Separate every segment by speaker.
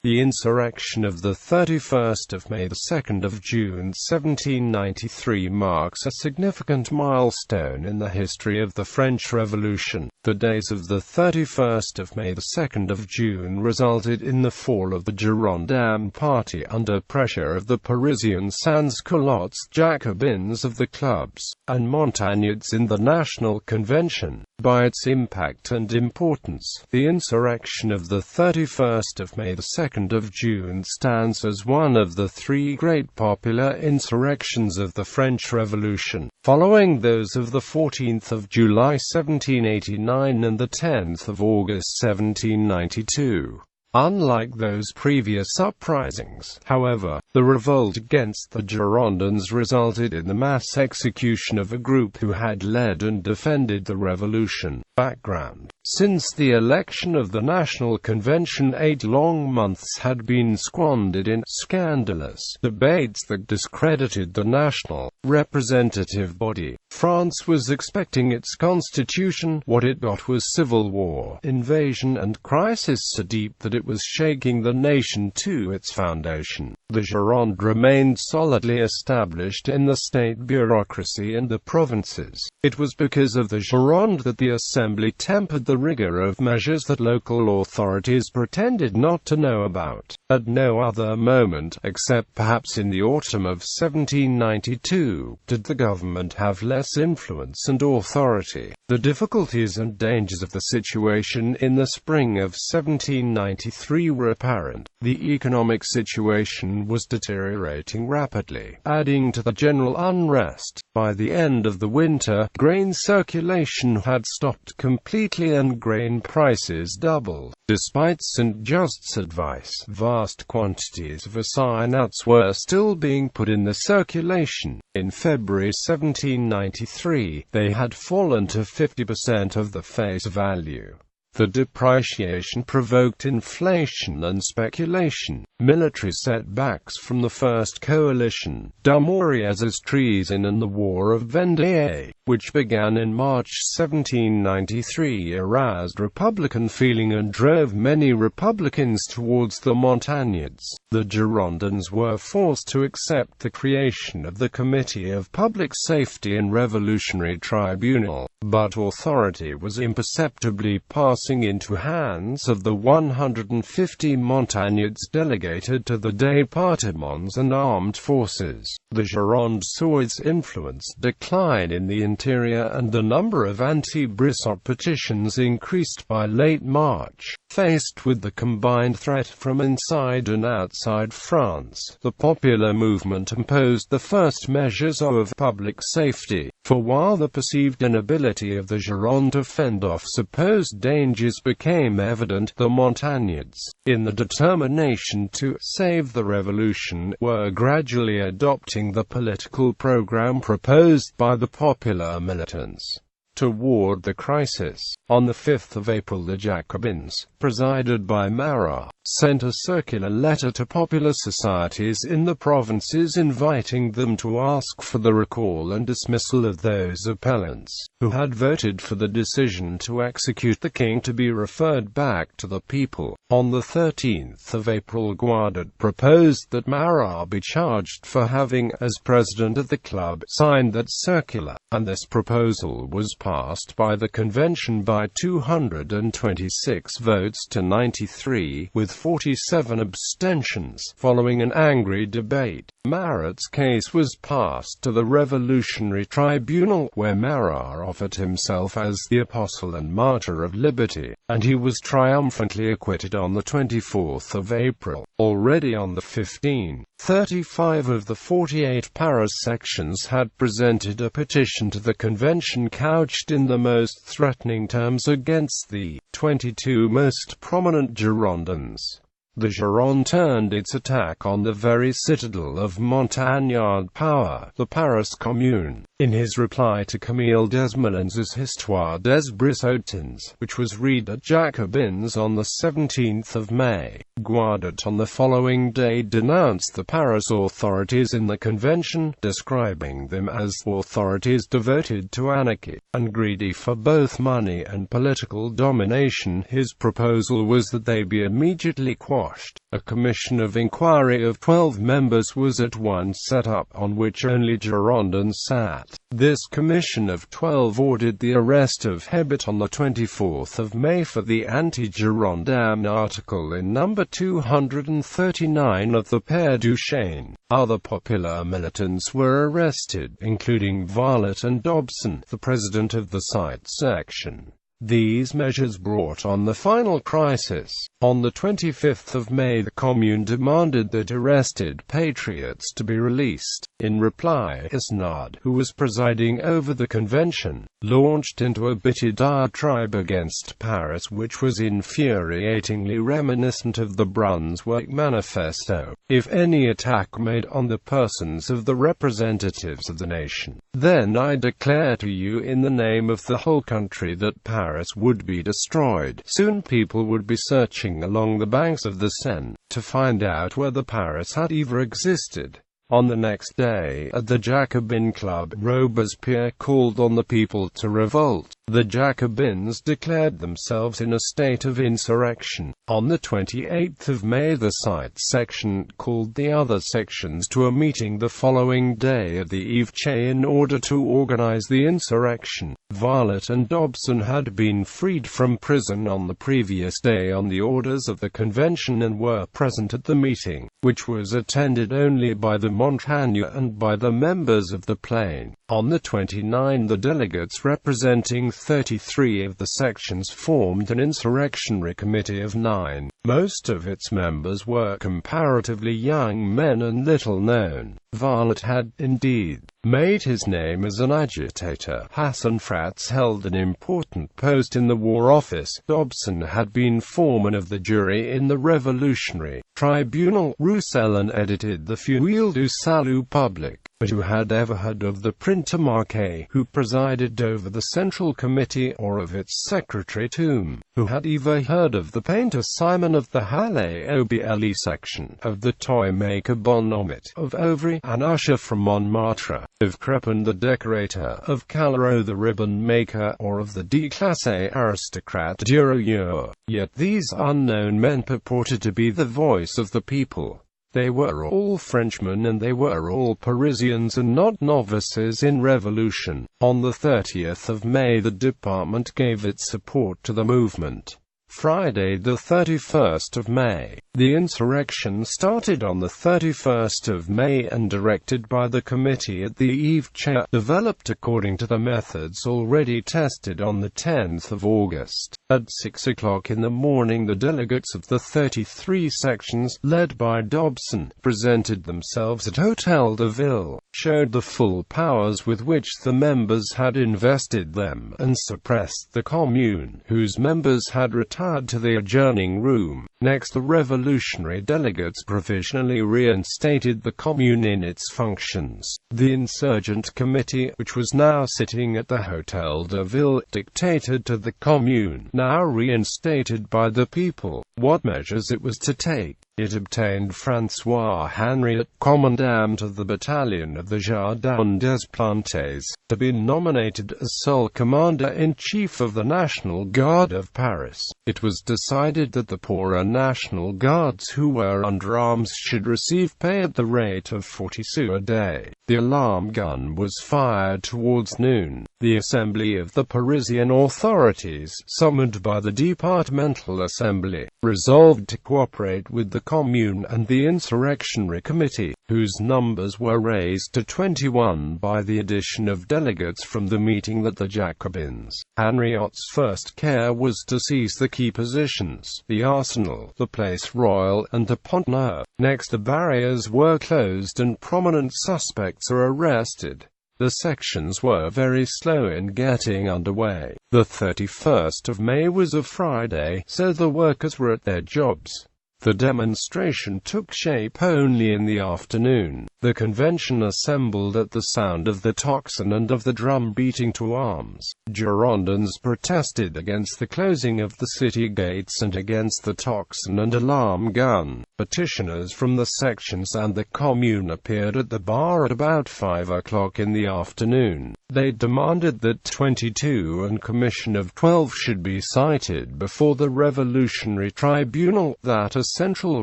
Speaker 1: The insurrection of the 31st of May, the 2nd of June 1793 marks a significant milestone in the history of the French Revolution. The days of the 31st of May, the 2nd of June resulted in the fall of the Girondin party under pressure of the Parisian sans-culottes, Jacobins of the clubs, and Montagnards in the National Convention. By its impact and importance, the insurrection of the 31st of May, the 2nd of June stands as one of the three great popular insurrections of the French Revolution, following those of the 14th of July 1789 and the 10th of August 1792. Unlike those previous uprisings, however, the revolt against the Girondins resulted in the mass execution of a group who had led and defended the revolution. Background: since the election of the National Convention, 8 long months had been squandered in scandalous debates that discredited the national representative body. France was expecting its constitution. What it got was civil war, invasion and crisis so deep that it was shaking the nation to its foundation. The Gironde remained solidly established in the state bureaucracy and the provinces. It was because of the Gironde that the Assembly tempered the rigor of measures that local authorities pretended not to know about. At no other moment, except perhaps in the autumn of 1792, did the government have less influence and authority. The difficulties and dangers of the situation in the spring of 1793 were apparent. The economic situation was deteriorating rapidly, adding to the general unrest. By the end of the winter, grain circulation had stopped completely and grain prices doubled. Despite St. Just's advice, vast quantities of assignats were still being put in the circulation. In February 1793, they had fallen to 50% of the face value. The depreciation provoked inflation and speculation. Military setbacks from the First Coalition, Dumouriez's treason and the War of Vendée, which began in March 1793, aroused Republican feeling and drove many Republicans towards the Montagnards. The Girondins were forced to accept the creation of the Committee of Public Safety and Revolutionary Tribunal, but authority was imperceptibly passing into hands of the 150 Montagnards delegated to the départements and armed forces. The Gironde saw its influence decline in the interior and the number of anti-Brisson petitions increased by late March. Faced with the combined threat from inside and outside France, the popular movement imposed the first measures of public safety. For while the perceived inability of the Gironde to fend off supposed dangers became evident, the Montagnards, in the determination to save the revolution, were gradually adopting the political program proposed by the popular militants. Toward the crisis, on the 5th of April, the Jacobins, presided by Marat, sent a circular letter to popular societies in the provinces inviting them to ask for the recall and dismissal of those appellants who had voted for the decision to execute the king to be referred back to the people. On the 13th of April, Guadet proposed that Marat be charged for having, as president of the club, signed that circular, and this proposal was passed by the convention by 226 votes to 93, with 47 abstentions. Following an angry debate, Marat's case was passed to the Revolutionary Tribunal, where Marat offered himself as the apostle and martyr of liberty, and he was triumphantly acquitted on the 24th of April. Already on the 15th, 35 of the 48 Paris sections had presented a petition to the convention couched in the most threatening terms against the 22 most prominent Girondins. The Gironde turned its attack on the very citadel of Montagnard power, the Paris Commune. In his reply to Camille Desmoulins's Histoire des Brissotins, which was read at Jacobins on the 17th of May, Guadet on the following day denounced the Paris authorities in the Convention, describing them as authorities devoted to anarchy, and greedy for both money and political domination. His proposal was that they be immediately quashed. A commission of inquiry of 12 members was at once set up, on which only Girondins sat. This commission of 12 ordered the arrest of Hebert on the 24th of May for the anti-Girondin article in number 239 of the Père Duchesne. Other popular militants were arrested, including Violet and Dobson, the president of the site section. These measures brought on the final crisis. On the 25th of May the Commune demanded that arrested patriots to be released. In reply, Isnard, who was presiding over the convention, launched into a bitter diatribe against Paris which was infuriatingly reminiscent of the Brunswick Manifesto. If any attack made on the persons of the representatives of the nation, then I declare to you in the name of the whole country that Paris would be destroyed. Soon people would be searching along the banks of the Seine to find out whether Paris had ever existed. On the next day, at the Jacobin Club, Robespierre called on the people to revolt. The Jacobins declared themselves in a state of insurrection. On the 28th of May the site section called the other sections to a meeting the following day at the Couché in order to organize the insurrection. Violet and Dobson had been freed from prison on the previous day on the orders of the convention and were present at the meeting, which was attended only by the Montagnards and by the members of the Plain. On the 29th the delegates representing 33 of the sections formed an insurrectionary committee of 9. Most of its members were comparatively young men and little known. Violet had, indeed, made his name as an agitator. Hassan Fratz held an important post in the War Office. Dobson had been foreman of the jury in the Revolutionary Tribunal. Roussellon edited the Feuille du Salut Public. But who had ever heard of the printer Marquet, who presided over the Central Committee, or of its secretary Toom, who had ever heard of the painter Simon of the Halle Oble section, of the toy-maker Bonhomet, of Auvry, an usher from Montmartre, of Crepin the decorator, of Calero the ribbon-maker, or of the déclassé aristocrat Duroyer. Yet these unknown men purported to be the voice of the people. They were all Frenchmen and they were all Parisians and not novices in revolution. On the 30th of May the department gave its support to the movement. Friday the 31st of May. The insurrection started on the 31st of May and directed by the committee at the Couché, developed according to the methods already tested on the 10th of August. At 6 o'clock in the morning the delegates of the 33 sections, led by Dobson, presented themselves at Hôtel de Ville, showed the full powers with which the members had invested them, and suppressed the Commune, whose members had retired to the adjourning room. Next the revolutionary delegates provisionally reinstated the Commune in its functions. The insurgent committee, which was now sitting at the Hôtel de Ville, dictated to the Commune, now reinstated by the people, what measures it was to take. It obtained François Henriot, commandant of the battalion of the Jardin des Plantes, to be nominated as sole commander-in-chief of the National Guard of Paris. It was decided that the poorer National Guards who were under arms should receive pay at the rate of 40 sous a day. The alarm gun was fired towards noon. The Assembly of the Parisian authorities, summoned by the Departmental Assembly, resolved to cooperate with the Commune and the Insurrectionary Committee, whose numbers were raised to 21 by the addition of delegates from the meeting at the Jacobins. Henriot's first care was to seize the key positions, the Arsenal, the Place Royal, and the Pont Neuf. Next the barriers were closed and prominent suspects are arrested. The sections were very slow in getting underway. The 31st of May was a Friday, so the workers were at their jobs. The demonstration took shape only in the afternoon. The convention assembled at the sound of the tocsin and of the drum beating to arms. Girondins protested against the closing of the city gates and against the tocsin and alarm gun. Petitioners from the sections and the commune appeared at the bar at about 5 o'clock in the afternoon. They demanded that 22 and Commission of 12 should be cited before the Revolutionary Tribunal, that a central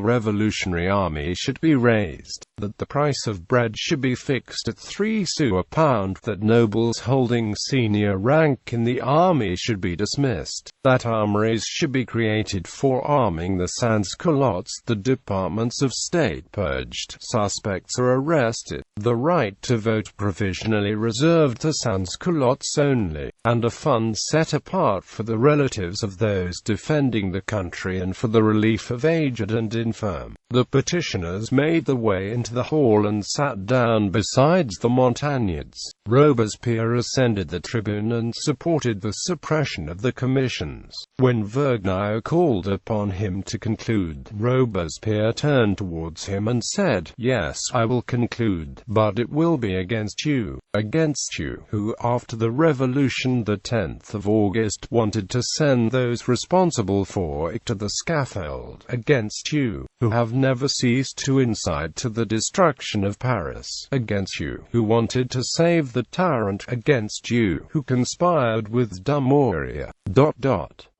Speaker 1: revolutionary army should be raised, that the price of bread should be fixed at 3 sous a pound, that nobles holding senior rank in the army should be dismissed, that armories should be created for arming the sans-culottes, the departments of state purged, suspects are arrested, the right to vote provisionally reserved to sans-culottes only, and a fund set apart for the relatives of those defending the country and for the relief of aged and infirm. The petitioners made their way into the hall and sat down besides the Montagnards. Robespierre ascended the tribune and supported the suppression of the commissions. When Vergniaud called upon him to conclude, Robespierre turned towards him and said, "Yes, I will conclude, but it will be against you, who after the revolution the 10th of August wanted to send those responsible for it to the scaffold, against you, who have never ceased to incite to the destruction of Paris, against you, who wanted to save the tyrant, against you, who conspired with Dumouriez.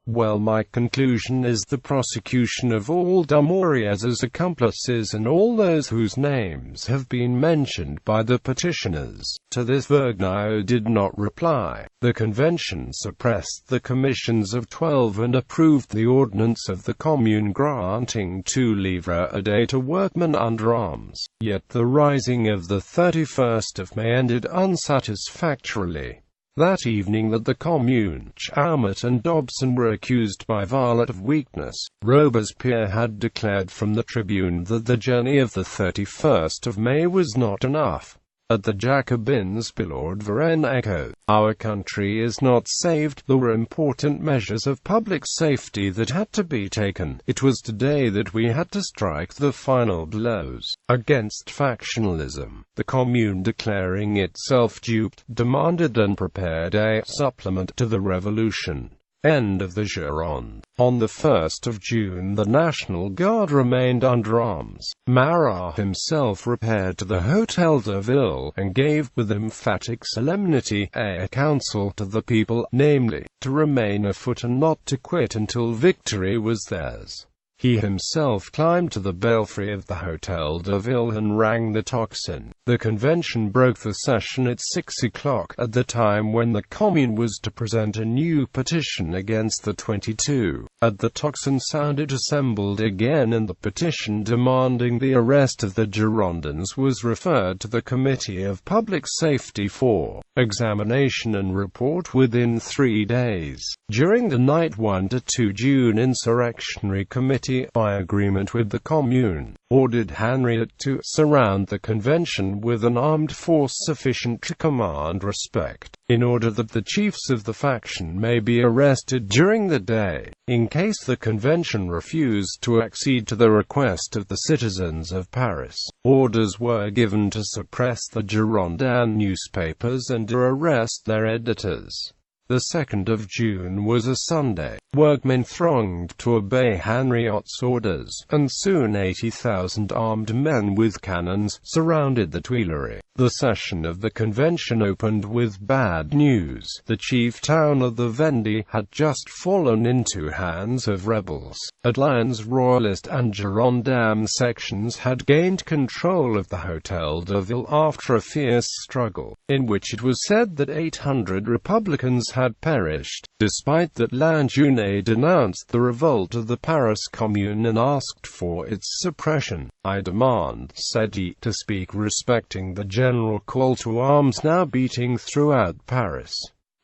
Speaker 1: Well, my conclusion is the prosecution of all Dumouriez's accomplices and all those whose names have been mentioned by the petitioners." To this Vergniaud did not reply. The convention suppressed the commissions of 12 and approved the ordinance of the commune granting 2 livres a day to workmen under arms. Yet the rising of the 31st of May ended unsatisfactorily. That evening that the commune, Chalmot and Dobson were accused by Violet of weakness, Robespierre had declared from the tribune that the journey of the 31st of May was not enough. At the Jacobins, Lord Varenne echoed, "Our country is not saved." There were important measures of public safety that had to be taken. It was today that we had to strike the final blows against factionalism. The Commune, declaring itself duped, demanded and prepared a supplement to the revolution. End of the Gironde. On the 1st of June the National Guard remained under arms. Marat himself repaired to the Hôtel de Ville, and gave, with emphatic solemnity, a counsel to the people, namely, to remain afoot and not to quit until victory was theirs. He himself climbed to the belfry of the Hôtel de Ville and rang the tocsin. The convention broke the session at 6 o'clock, at the time when the Commune was to present a new petition against the 22. At the tocsin sound it assembled again, and the petition demanding the arrest of the Girondins was referred to the Committee of Public Safety for examination and report within 3 days. During the night 1 to 2 June, Insurrectionary Committee, by agreement with the Commune, ordered Henriette to surround the convention with an armed force sufficient to command respect, in order that the chiefs of the faction may be arrested during the day. In case the convention refused to accede to the request of the citizens of Paris, orders were given to suppress the Girondin newspapers and to arrest their editors. The 2nd of June was a Sunday. Workmen thronged to obey Henriotte's orders, and soon 80,000 armed men with cannons surrounded the Tuileries. The session of the convention opened with bad news. The chief town of the Vendée had just fallen into hands of rebels. Alliance Royalist and Girondin sections had gained control of the Hôtel de Ville after a fierce struggle, in which it was said that 800 Republicans had perished. Despite that, Jeune denounced the revolt of the Paris Commune and asked for its suppression. "I demand," said he, "to speak respecting the general call to arms now beating throughout Paris."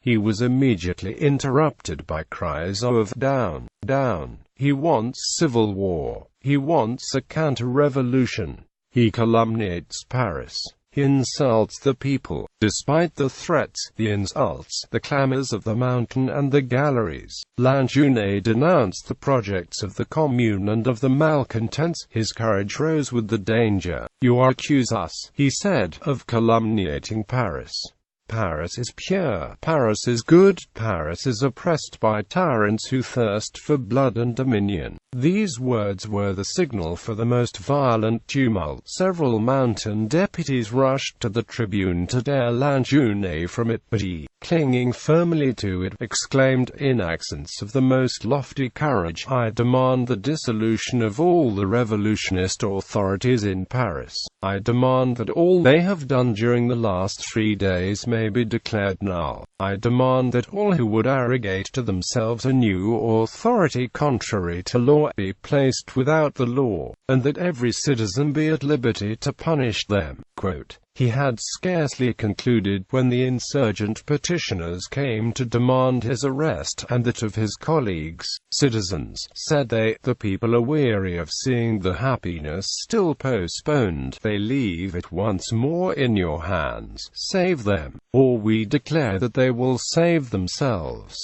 Speaker 1: He was immediately interrupted by cries of "Down, down! He wants civil war. He wants a counter-revolution. He calumniates Paris. He insults the people. Despite the threats, the insults, the clamors of the mountain and the galleries, Jeune denounced the projects of the Commune and of the malcontents. His courage rose with the danger. "You accuse us," he said, "of calumniating Paris. Paris is pure, Paris is good, Paris is oppressed by tyrants who thirst for blood and dominion." These words were the signal for the most violent tumult. Several mountain deputies rushed to the tribune to tear Jeune from it, but he, clinging firmly to it, exclaimed in accents of the most lofty courage, "I demand the dissolution of all the revolutionist authorities in Paris. I demand that all they have done during the last 3 days may be declared null. I demand that all who would arrogate to themselves a new authority contrary to law be placed without the law, and that every citizen be at liberty to punish them." He had scarcely concluded when the insurgent petitioners came to demand his arrest, and that of his colleagues. "Citizens," said they, "the people are weary of seeing the happiness still postponed. They leave it once more in your hands. Save them, or we declare that they will save themselves."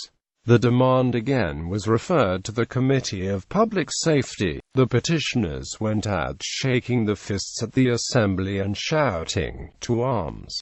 Speaker 1: The demand again was referred to the Committee of Public Safety. The petitioners went out shaking the fists at the assembly and shouting, "To arms!"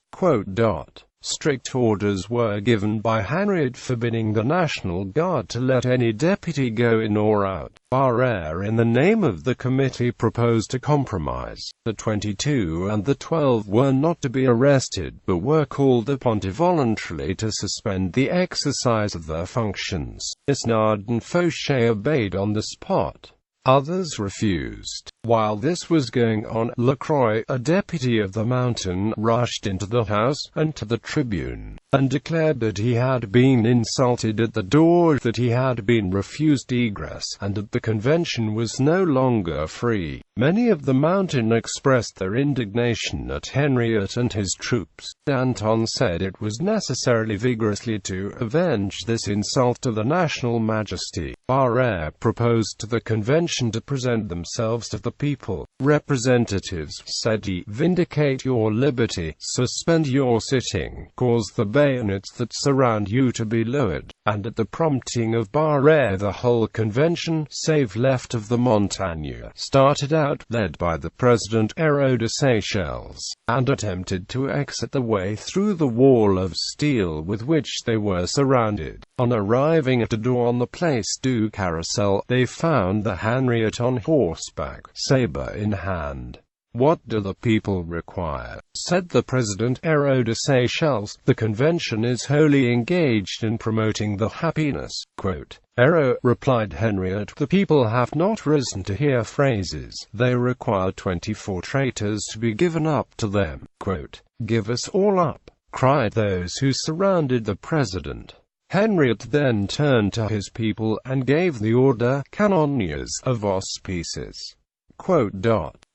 Speaker 1: Strict orders were given by Henriot forbidding the National Guard to let any deputy go in or out. Barrère, in the name of the committee, proposed a compromise. The 22 and the 12 were not to be arrested, but were called upon to voluntarily to suspend the exercise of their functions. Montagnards and Couché obeyed on the spot. Others refused. While this was going on, Lacroix, a deputy of the mountain, rushed into the house, and to the tribune, and declared that he had been insulted at the door, that he had been refused egress, and that the convention was no longer free. Many of the mountain expressed their indignation at Henriot and his troops. Danton said it was necessary vigorously to avenge this insult to the national majesty. Barrère proposed to the convention to present themselves to the people. "Representatives," said he, "vindicate your liberty, suspend your sitting, cause the bayonets that surround you to be lowered." And at the prompting of Barrère, the whole convention, save left of the Montagnards, started out, led by the president Hérault de Seychelles, and attempted to exit the way through the wall of steel with which they were surrounded. On arriving at a door on the Place du Carrousel, they found the Henriot on horseback, sabre in hand. "What do the people require?" said the president Hérault de Seychelles. "The convention is wholly engaged in promoting the happiness." "Hérault," replied Henriot, "the people have not risen to hear phrases. They require 24 traitors to be given up to them." "Give us all up," cried those who surrounded the president. Henriot then turned to his people, and gave the order, "Canonniers of auspices."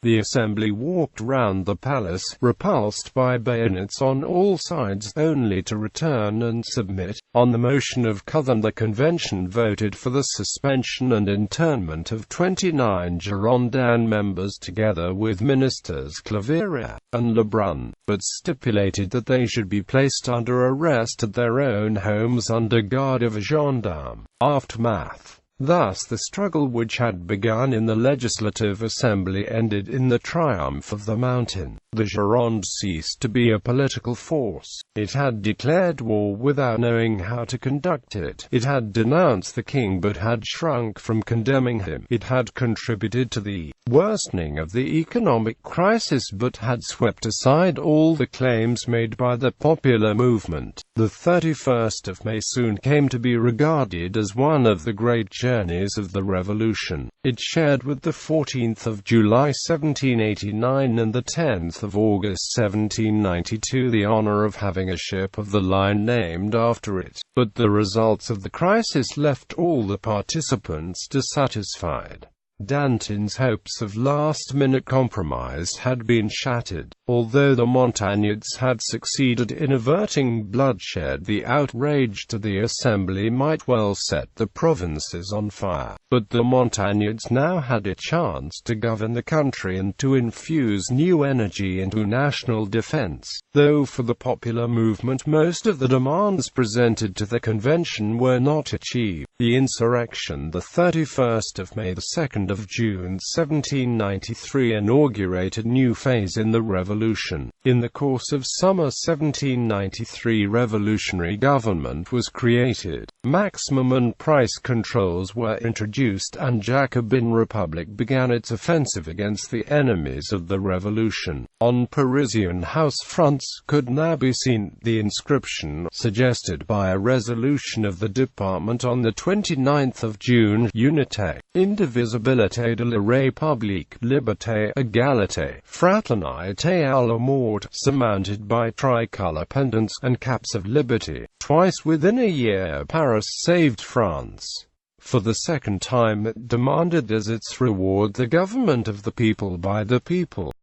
Speaker 1: The assembly walked round the palace, repulsed by bayonets on all sides, only to return and submit. On the motion of Couthon, the convention voted for the suspension and internment of 29 Girondin members, together with ministers Claveria and Lebrun, but stipulated that they should be placed under arrest at their own homes under guard of a gendarme. Aftermath. Thus the struggle which had begun in the Legislative Assembly ended in the triumph of the mountain. The Gironde ceased to be a political force. It had declared war without knowing how to conduct it. It had denounced the king but had shrunk from condemning him. It had contributed to the worsening of the economic crisis but had swept aside all the claims made by the popular movement. The 31st of May soon came to be regarded as one of the great journeys of the Revolution. It shared with the 14th of July 1789 and the 10th of August 1792 the honor of having a ship of the line named after it. But the results of the crisis left all the participants dissatisfied. Danton's hopes of last-minute compromise had been shattered. Although the Montagnards had succeeded in averting bloodshed, the outrage to the Assembly might well set the provinces on fire. But the Montagnards now had a chance to govern the country and to infuse new energy into national defense. Though for the popular movement most of the demands presented to the convention were not achieved, the insurrection, the 31st of May, the 2nd of June 1793, inaugurated a new phase in the revolution. In the course of summer 1793, revolutionary government was created, maximum and price controls were introduced, and Jacobin Republic began its offensive against the enemies of the revolution. On Parisian house fronts could now be seen the inscription, suggested by a resolution of the Department on the 29th of June, Unité, indivisibilité de la République, liberté, égalité, fraternité à la mort, surmounted by tricolour pendants and caps of liberty. Twice within a year Paris saved France. For the second time it demanded as its reward the government of the people by the people.